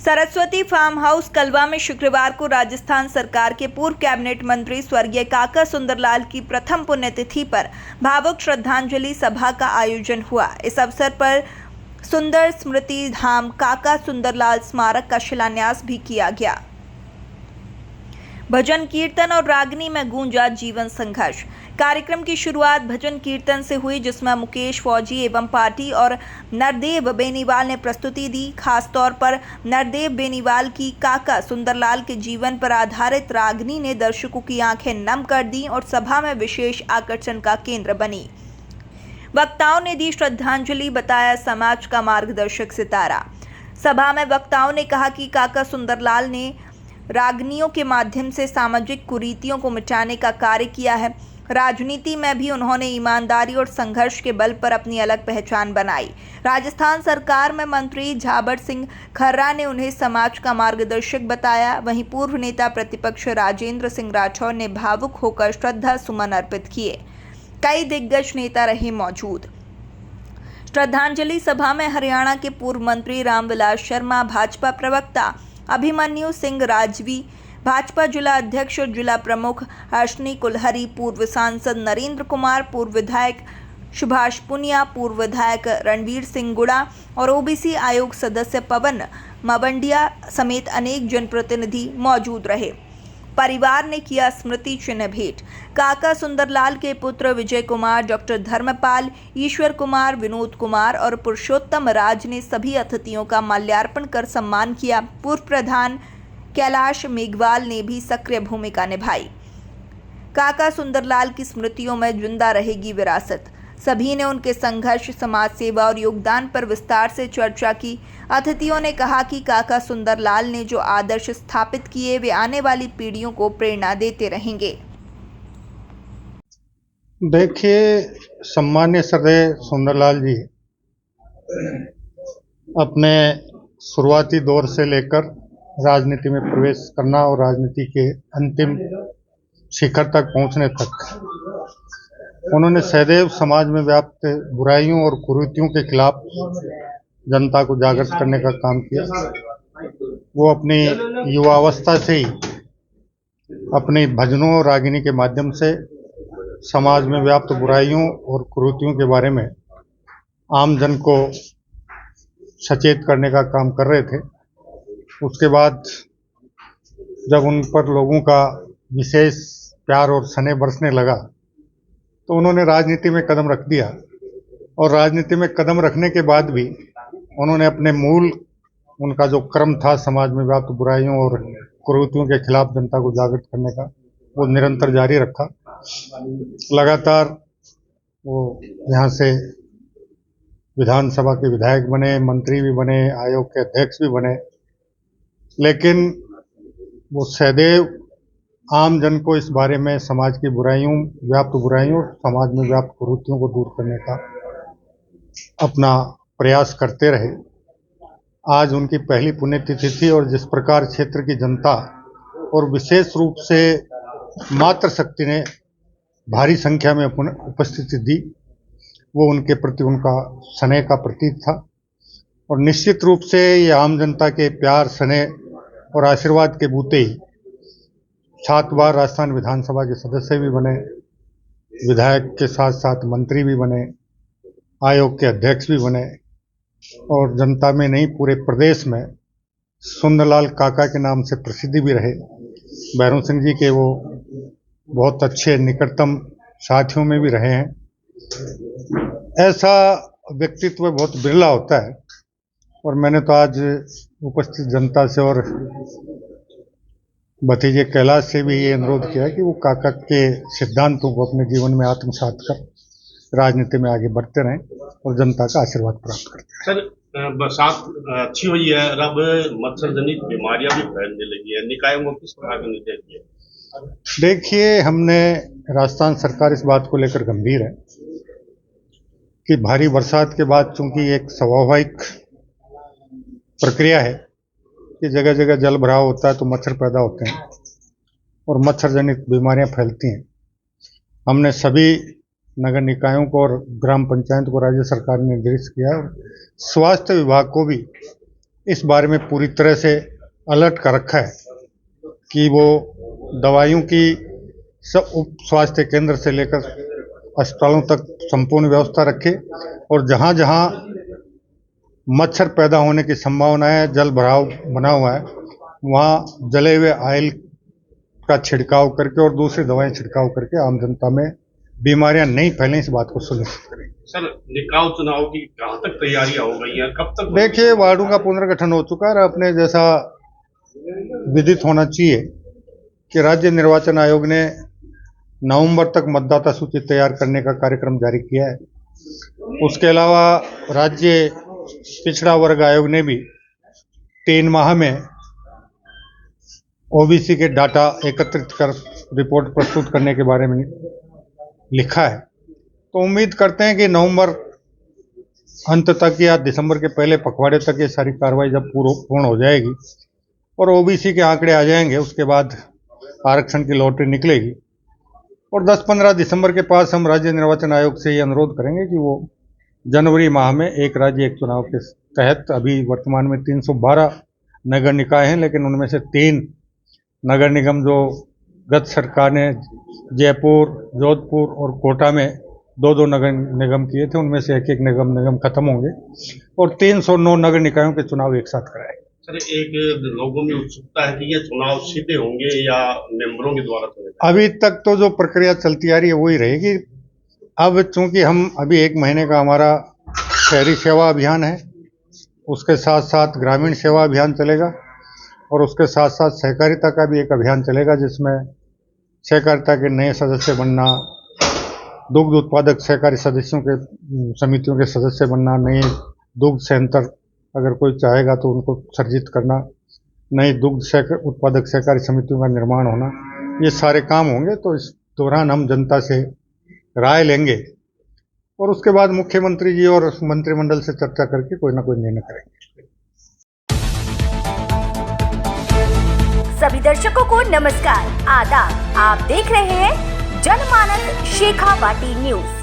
Saraswati farm house कलवा में शुक्रवार को राजस्थान सरकार के पूर्व कैबिनेट मंत्री स्वर्गीय काका सुंदरलाल की प्रथम पुण्यतिथि पर भावुक श्रद्धांजलि सभा का आयोजन हुआ। इस अवसर पर सुंदर स्मृति धाम काका सुंदरलाल स्मारक का शिलान्यास भी किया गया। भजन कीर्तन और रागनी में गूंजा जीवन संघर्ष। कार्यक्रम की शुरुआत भजन कीर्तन से हुई, जिसमें मुकेश फौजी एवं पार्टी और नरदेव बेनीवाल ने प्रस्तुति दी। खास तौर पर नरदेव बेनीवाल की काका सुंदरलाल के जीवन पर आधारित रागनी ने दर्शकों की आंखें नम कर दी और सभा में विशेष आकर्षण का केंद्र बनी। वक्ताओं ने दी श्रद्धांजलि, बताया समाज का मार्गदर्शक सितारा। सभा में वक्ताओं ने कहा कि काका सुंदरलाल ने रागनियों के माध्यम से सामाजिक कुरीतियों को मिटाने का कार्य किया है। राजनीति में भी उन्होंने ईमानदारी और संघर्ष के बल पर अपनी अलग पहचान बनाई। राजस्थान सरकार में मंत्री झाबर सिंह खर्रा ने उन्हें समाज का मार्गदर्शक बताया। वहीं पूर्व नेता प्रतिपक्ष राजेंद्र सिंह राठौर ने भावुक होकर श्रद्धा सुमन अर्पित किए। कई दिग्गज नेता रहे मौजूद। श्रद्धांजलि सभा में हरियाणा के पूर्व मंत्री रामविलास शर्मा, भाजपा प्रवक्ता अभिमन्यु सिंह राजवी, भाजपा जिला अध्यक्ष और जिला प्रमुख अर्शनी कुलहरी, पूर्व सांसद नरेंद्र कुमार, पूर्व विधायक सुभाष पुनिया, पूर्व विधायक रणवीर सिंह गुड़ा और ओबीसी आयोग सदस्य पवन मवंडिया समेत अनेक जनप्रतिनिधि मौजूद रहे। परिवार ने किया स्मृति चिन्ह भेंट। काका सुंदरलाल के पुत्र विजय कुमार, डॉक्टर धर्मपाल, ईश्वर कुमार, विनोद कुमार और पुरुषोत्तम राज ने सभी अतिथियों का माल्यार्पण कर सम्मान किया। पूर्व प्रधान कैलाश मेघवाल ने भी सक्रिय भूमिका निभाई। काका सुंदरलाल की स्मृतियों में जिंदा रहेगी विरासत। सभी ने उनके संघर्ष, समाज सेवा और योगदान पर विस्तार से चर्चा की। अतिथियों ने कहा कि काका सुंदरलाल ने जो आदर्श स्थापित किए, वे आने वाली पीढ़ियों को प्रेरणा देते रहेंगे। देखिए, सम्मान्य श्रद्धेय सुंदरलाल जी अपने शुरुआती दौर से लेकर राजनीति में प्रवेश करना और राजनीति के अंतिम शिखर तक पहुंचने तक उन्होंने सदैव समाज में व्याप्त बुराइयों और कुरीतियों के खिलाफ जनता को जागृत करने का काम किया। वो अपनी युवावस्था से ही अपने भजनों और रागिनी के माध्यम से समाज में व्याप्त बुराइयों और कुरीतियों के बारे में आम जन को सचेत करने का काम कर रहे थे। उसके बाद जब उन पर लोगों का विशेष प्यार और स्नेह बरसने लगा तो उन्होंने राजनीति में कदम रख दिया और राजनीति में कदम रखने के बाद भी उन्होंने अपने मूल उनका जो क्रम था समाज में व्याप्त बुराइयों और कुरीतियों के खिलाफ जनता को जागृत करने का, वो निरंतर जारी रखा। लगातार वो यहाँ से विधानसभा के विधायक बने, मंत्री भी बने, आयोग के अध्यक्ष भी बने, लेकिन वो सदैव आम जन को इस बारे में समाज की बुराइयों, व्याप्त बुराइयों, समाज में व्याप्त कुरीतियों को दूर करने का अपना प्रयास करते रहे। आज उनकी पहली पुण्यतिथि थी और जिस प्रकार क्षेत्र की जनता और विशेष रूप से मातृशक्ति ने भारी संख्या में उपस्थिति दी, वो उनके प्रति उनका स्नेह का प्रतीक था। और निश्चित रूप से ये आम जनता के प्यार, स्नेह और आशीर्वाद के बूते ही 7 बार राजस्थान विधानसभा के सदस्य भी बने, विधायक के साथ साथ मंत्री भी बने, आयोग के अध्यक्ष भी बने और जनता में नहीं पूरे प्रदेश में सुंदरलाल काका के नाम से प्रसिद्धि भी रहे। भैरव सिंह जी के वो बहुत अच्छे निकटतम साथियों में भी रहे हैं। ऐसा व्यक्तित्व बहुत बिरला होता है और मैंने तो आज उपस्थित जनता से और भतीजे कैलाश से भी ये अनुरोध किया कि वो काका के सिद्धांतों को अपने जीवन में आत्मसात कर राजनीति में आगे बढ़ते रहें और जनता का आशीर्वाद प्राप्त करते रहें। सर, बरसात अच्छी हुई है और अब मच्छर जनित बीमारियां भी फैलने लगी है, निकायों को किस प्रकार का निर्देश दिए? देखिए, हमने राजस्थान सरकार इस बात को लेकर गंभीर है कि भारी बरसात के बाद चूंकि एक स्वाभाविक प्रक्रिया है कि जगह जगह जल भराव होता है तो मच्छर पैदा होते हैं और मच्छर जनित बीमारियां फैलती हैं। हमने सभी नगर निकायों को और ग्राम पंचायत को राज्य सरकार ने निर्देश किया और स्वास्थ्य विभाग को भी इस बारे में पूरी तरह से अलर्ट कर रखा है कि वो दवाइयों की सब उप स्वास्थ्य केंद्र से लेकर अस्पतालों तक संपूर्ण व्यवस्था रखे और जहाँ जहाँ मच्छर पैदा होने की संभावना है, जल भराव बना हुआ है, वहाँ जले हुए ऑयल का छिड़काव करके और दूसरी दवाएं छिड़काव करके आम जनता में बीमारियां नहीं फैलें, इस बात को सुनिश्चित करें। सर, निकाय चुनाव की कहाँ तक तैयारियां हो गई हैं, कब तक? देखिए, वार्डों का पुनर्गठन हो चुका है। अपने जैसा विदित होना चाहिए कि राज्य निर्वाचन आयोग ने नवंबर तक मतदाता सूची तैयार करने का कार्यक्रम जारी किया है। उसके अलावा राज्य पिछड़ा वर्ग आयोग ने भी 3 माह में ओबीसी के डाटा एकत्रित कर रिपोर्ट प्रस्तुत करने के बारे में लिखा है। तो उम्मीद करते हैं कि नवंबर अंत तक या दिसंबर के पहले पखवाड़े तक ये सारी कार्रवाई जब पूर्ण हो जाएगी और ओबीसी के आंकड़े आ जाएंगे, उसके बाद आरक्षण की लॉटरी निकलेगी और 10-15 दिसंबर के पास हम राज्य निर्वाचन आयोग से ये अनुरोध करेंगे कि वो जनवरी माह में एक राज्य एक चुनाव के तहत, अभी वर्तमान में 312 नगर निकाय हैं, लेकिन उनमें से 3 नगर निगम जो गत सरकार ने जयपुर, जोधपुर और कोटा में 2-2 नगर निगम किए थे, उनमें से एक निगम खत्म होंगे और 309 नगर निकायों के चुनाव एक साथ कराएंगे। सर, एक लोगों में उत्सुकता है कि ये चुनाव सीधे होंगे या मेंबरों के द्वारा होंगे? अभी तक तो जो प्रक्रिया चलती आ रही है वही रहेगी। अब चूंकि हम अभी 1 महीने का हमारा शहरी सेवा अभियान है, उसके साथ साथ ग्रामीण सेवा अभियान चलेगा और उसके साथ साथ सहकारिता का भी एक अभियान चलेगा, जिसमें सहकारिता के नए सदस्य बनना, दुग्ध उत्पादक सहकारी सदस्यों के समितियों के सदस्य बनना, नए दुग्ध सेंटर अगर कोई चाहेगा तो उनको सर्जित करना, नई दुग्ध उत्पादक सहकारी समितियों का निर्माण होना, ये सारे काम होंगे। तो इस दौरान हम जनता से राय लेंगे और उसके बाद मुख्यमंत्री जी और मंत्रिमंडल से चर्चा करके कोई ना कोई निर्णय करेंगे। सभी दर्शकों को नमस्कार, आदाब। आप देख रहे हैं जनमानस शेखावाटी न्यूज।